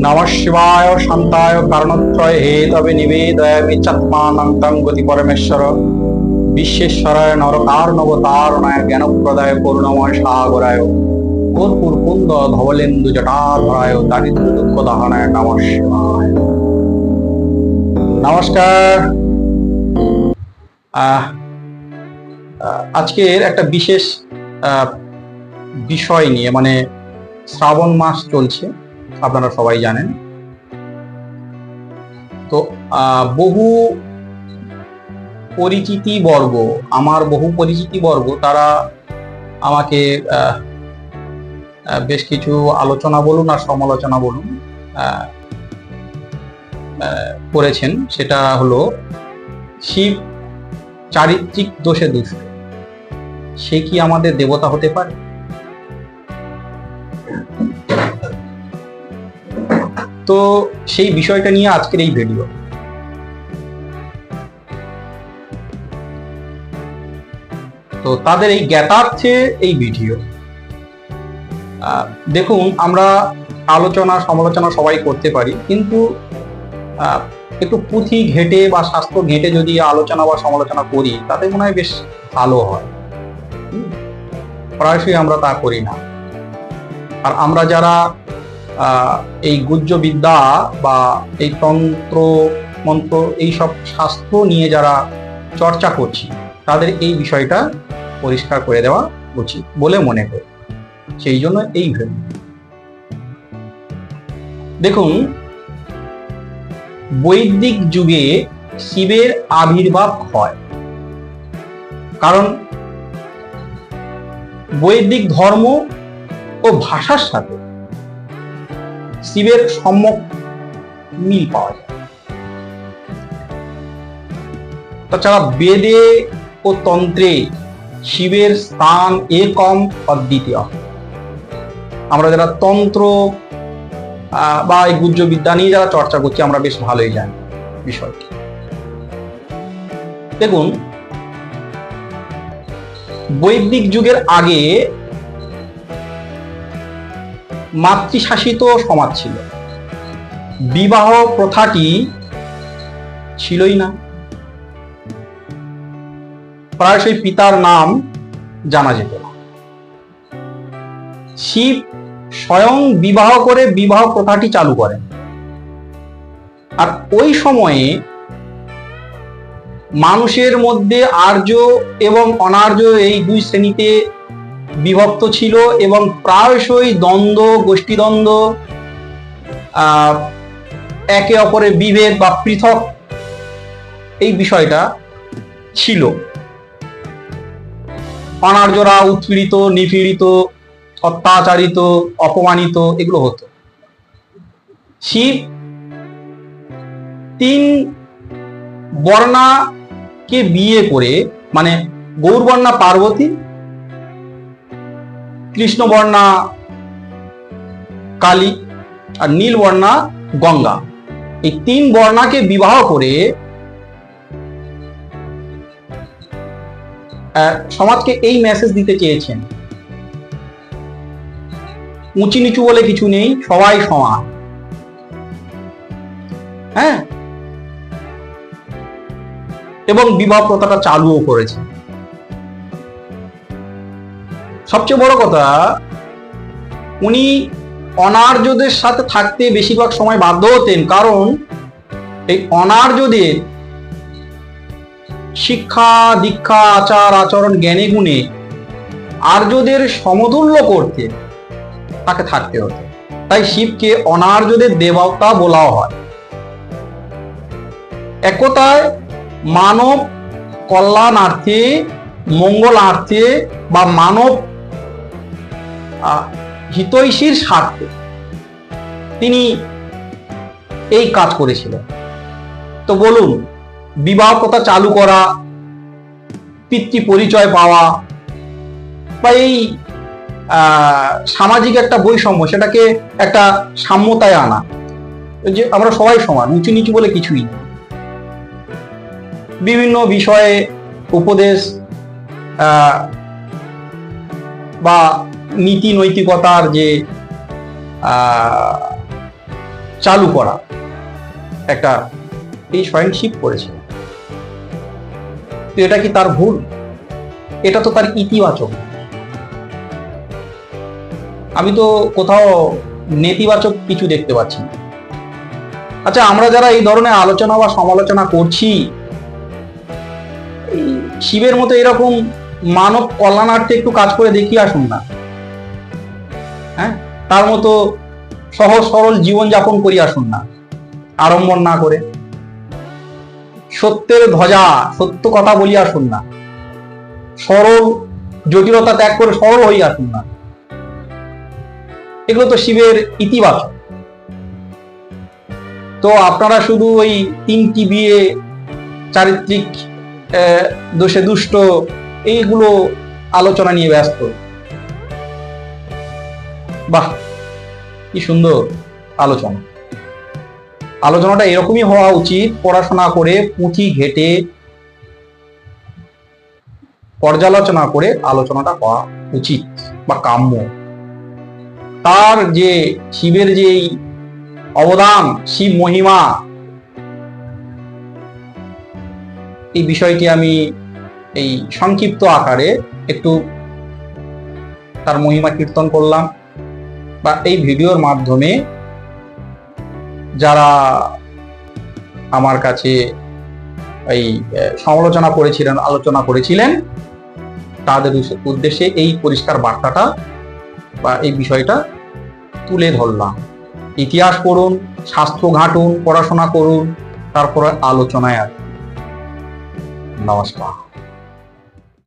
নমঃ শিবায় শান্তায় কারণত্রয় হেতবে নিবেদয়ামি চাত্মানং তং গতি পরমেশ্বর বিশ্বেশ্বরায় নরকার্ণবতারণায় জ্ঞানপ্রদায় করুণাময় সাগরায় কর্পূর কুন্দ ধবলেন্দু জটাধরায় দারিদ্র দুঃখ দাহনায় নমঃ শিবায়। নমস্কার। আজকের একটা বিশেষ বিষয় নিয়ে, মানে শ্রাবণ মাস চলছে, আপনারা সবাই জানেন। তো বহু পরিচিতি বর্গ তারা আমাকে বেশ কিছু আলোচনা বলুন আর সমালোচনা বলুন করেছেন। সেটা হলো শিব চারিত্রিক দোষে দুষ্ট, সে কি আমাদের দেবতা হতে পারে? তো সেই বিষয়টা নিয়ে আজকের এই ভিডিও। তো তাদের এই জ্ঞাতার্থে এই ভিডিও। দেখুন, আমরা আলোচনা সমালোচনা সবাই করতে পারি, কিন্তু একটু পুঁথি ঘেটে বা শাস্ত্র ঘেটে যদি আলোচনা বা সমালোচনা করি তাতে মনে হয় বেশ ভালো হয়। প্রায়শই আমরা তা করি না। আর আমরা যারা এই গুহ্য বিদ্যা বা এই তন্ত্র মন্ত্র এইসব শাস্ত্র নিয়ে যারা চর্চা করছি, তাদের এই বিষয়টা পরিষ্কার করে দেওয়া উচিত বলে মনে করি। সেই জন্য এই ভিডিও। দেখুন, বৈদিক যুগে শিবের আবির্ভাব হয়, কারণ বৈদিক ধর্ম ও ভাষার সাথে শিবের সম্যক মিল পাওয়া যায়। তাছাড়া বেদে ও তন্ত্রে শিবের স্থান একম অদ্বিতীয়। আমরা যারা তন্ত্র বা এই গুহ্য বিদ্যা নিয়ে যারা চর্চা করছি, আমরা বেশ ভালোই জানি বিষয়টি। দেখুন, বৈদিক যুগের আগে মাতৃশাসিত সমাজ ছিল, বিবাহ প্রথাটি ছিলই না। প্রায়শই পিতার নাম জানা যেত না। শিব স্বয়ং বিবাহ করে বিবাহ প্রথাটি চালু করেন। আর ওই সময়ে মানুষের মধ্যে আর্য এবং অনার্য এই দুই শ্রেণীতে বিভক্ত ছিল, এবং প্রায়শই দ্বন্দ্ব, গোষ্ঠীদ্বন্দ্ব, একে অপরের বিভেদ বা পৃথক এই বিষয়টা ছিল। অনার্যরা উৎপীড়িত, নিপীড়িত, অত্যাচারিত, অপমানিত, এগুলো হতো। শিব তিন বর্ণাকে বিয়ে করে, মানে গৌরবর্ণা পার্বতী, কৃষ্ণবর্ণা কালী আর নীলবর্ণা গঙ্গা, এই তিন বর্ণাকে বিবাহ করে সমাজকে এই মেসেজ দিতে চেয়েছেন, উঁচু নিচু বলে কিছু নেই, সবাই সমান। হ্যাঁ, এবং বিবাহ প্রথাটা চালুও করেছে। সবচেয়ে বড় কথা, উনি অনার্যদের সাথে থাকতে বেশিরভাগ সময় বাধ্য হতেন, কারণ এই অনার্যদের শিক্ষা দীক্ষা আচার আচরণ জ্ঞানে গুণে আর্যদের সমতুল্য করতে তাকে থাকতে হতো। তাই শিবকে অনার্যদের দেবতা বলাও হয়। একতায় মানব কল্যাণার্থে, মঙ্গলার্থে বা মানব হিতৈষীর স্বার্থে তিনি এই কাজ করেছিলেন। তো বলুন, বিবাহ প্রথা চালু করা, পিতৃ পরিচয় পাওয়া, বা এই সামাজিক একটা বৈষম্য, সেটাকে একটা সাম্যতায় আনা, যে আমরা সবাই সমান, উঁচু নিচু বলে কিছুই নেই। বিভিন্ন বিষয়ে উপদেশ বা নীতি নৈতিকতার যে চালু করা একটা এই স্বয়ং শিব করেছে। তো এটা কি তার ভুল? এটা তো তার ইতিবাচক। আমি তো কোথাও নেতিবাচক কিছু দেখতে পাচ্ছি না। আচ্ছা, আমরা যারা এই ধরনের আলোচনা বা সমালোচনা করছি, শিবের মতো এরকম মানব কল্যাণার্থে একটু কাজ করে দেখিয়ে আসুন না। হ্যাঁ, তার মতো সহজ সরল জীবনযাপন করি আসুন না, আড়ম্বর না করে। সত্যের ধ্বজা, সত্য কথা বলি আসুন না, সরল, জটিলতা ত্যাগ করে সরল হয়ে আসুন না। এগুলো তো শিবের ইতিবাচক। তো আপনারা শুধু ওই 3টি বিয়ে, চারিত্রিক দোষে দুষ্ট, এইগুলো আলোচনা নিয়ে ব্যস্ত। বাহ, কি সুন্দর আলোচনা। আলোচনাটা এরকমই হওয়া উচিত, পড়াশোনা করে, পুঁথি ঘেটে, পর্যালোচনা করে আলোচনাটা হওয়া উচিত বা কাম্য। তার যে শিবের যে অবদান, শিব মহিমা, এই বিষয়টি আমি এই সংক্ষিপ্ত আকারে একটু তার মহিমা কীর্তন করলাম, বা এই ভিডিওর মাধ্যমে যারা আমার কাছে এই সমালোচনা করেছিলেন, আলোচনা করেছিলেন, তাদের উদ্দেশ্যে এই পরিষ্কার বার্তাটা বা এই বিষয়টা তুলে ধরলাম। ইতিহাস পড়ুন, শাস্ত্র ঘাঁটুন, পড়াশোনা করুন, তারপরে আলোচনায় আসুন। নমস্কার।